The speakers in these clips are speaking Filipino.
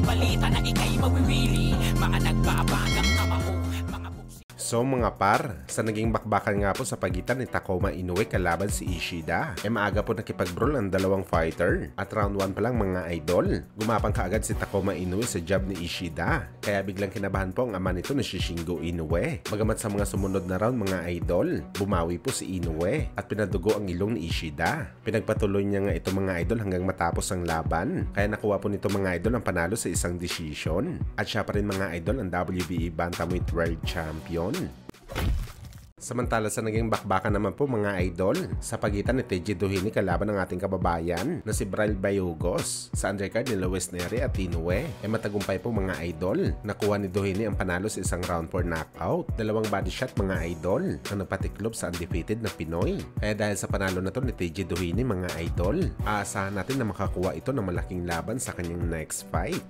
balita na ika'y mawiwili. Mga nagbabagang kamao, mga buksi. So mga par, sa naging bakbakan nga po sa pagitan ni Takuma Inoue kalaban si Ishida, maaga po nakipag-brawl ang dalawang fighter. At round 1 pa lang mga idol, gumapang kaagad si Takuma Inoue sa jab ni Ishida. Kaya biglang kinabahan po ang ama nito na si Shingo Inoue. Bagamat sa mga sumunod na round mga idol, bumawi po si Inoue at pinadugo ang ilong ni Ishida. Pinagpatuloy niya nga ito mga idol hanggang matapos ang laban. Kaya nakuha po nito mga idol ang panalo sa isang decision. At siya pa rin mga idol ang WBE Bantamweight World Champion. Samantala sa naging bakbakan naman po mga idol, sa pagitan ni Teji Doheny kalaban ng ating kababayan na si Braille Bayugos sa undercard ni Luis Neri at Inoue, matagumpay po mga idol. Nakuha ni Doheny ang panalo sa isang round 4 knockout. Dalawang body shot mga idol ang nagpatiklob sa undefeated na Pinoy. Kaya dahil sa panalo na to ni Teji Doheny mga idol, aasahan natin na makakuha ito ng malaking laban sa kanyang next fight.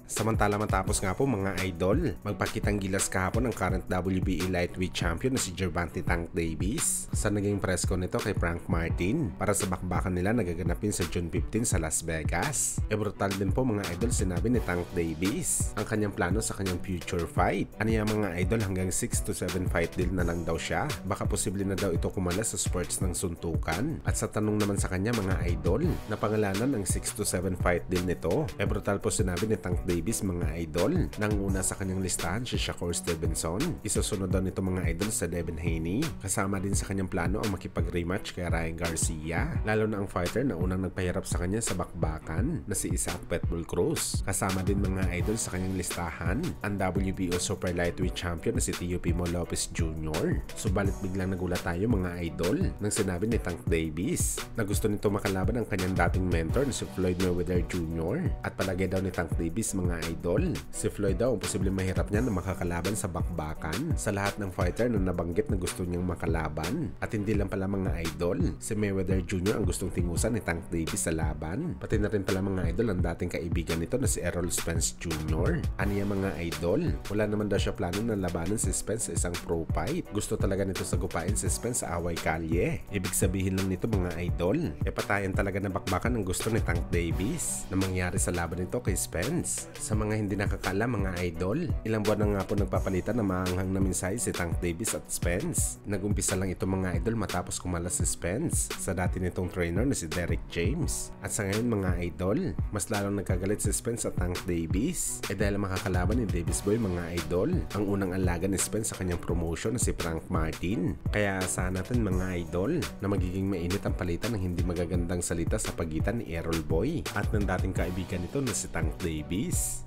Samantala matapos nga po mga idol, magpakitang gilas kahapon ang current WBA Lightweight Champion na si Gervonta Tank Davis sa naging presko nito kay Frank Martin para sa bakbakan nila na gaganapin sa June 15 sa Las Vegas. Brutal din po mga idol sinabi ni Tank Davis ang kanyang plano sa kanyang future fight. Ano yung mga idol hanggang 6 to 7 fight deal na lang daw siya. Baka posible na daw ito kumala sa sports ng suntukan. At sa tanong naman sa kanya mga idol, na pangalanan ang 6 to 7 fight deal nito, brutal po sinabi ni Tank Davis mga idol. Nanguna sa kanyang listahan si Shakur Stevenson. Isusunod daw nito mga idol sa Devin Haney. Kasama din sa kanyang plano ang makipag-rematch kay Ryan Garcia. Lalo na ang fighter na unang nagpahirap sa kanya sa bakbakan na si Isaac Pitbull Cruz. Kasama din mga idol sa kanyang listahan ang WBO Super Lightweight Champion na si Tio Pimo Lopez Jr. Subalit biglang nagulat tayo mga idol nang sinabi ni Tank Davis na gusto nito makalaban ang kanyang dating mentor na si Floyd Mayweather Jr. At palagay daw ni Tank Davis mga idol, si Floyd daw ang posibleng mahirap niya na makakalaban sa bakbakan sa lahat ng fighter na nabanggit na gusto niyang makalaban. At hindi lang pala mga idol, si Mayweather Jr. ang gustong tingusan ni Tank Davis sa laban. Pati na rin pala mga idol ang dating kaibigan nito na si Errol Spence Jr. Aniya mga idol, wala naman daw siya plano na labanan si Spence sa isang pro fight. Gusto talaga nito sagupain si Spence sa away kalye. Ibig sabihin lang nito mga idol, patayan talaga na bakbakan ang gusto ni Tank Davis na mangyari sa laban nito kay Spence. Sa mga hindi nakakala mga idol, ilang buwan na nga po nagpapalitan ng maanghang na mensahe si Tank Davis at Spence. Nagumpisa lang ito mga idol matapos kumalas si Spence sa dati nitong trainer na si Derek James. At sa ngayon mga idol, mas lalong nagkagalit si Spence at Tank Davis dahil makakalaban ni Davis Boy mga idol ang unang alaga ni Spence sa kanyang promotion na si Frank Martin. Kaya asahan natin mga idol na magiging mainit ang palitan ng hindi magagandang salita sa pagitan ni Errol Boy at ng dating kaibigan nito na si Tank Davis.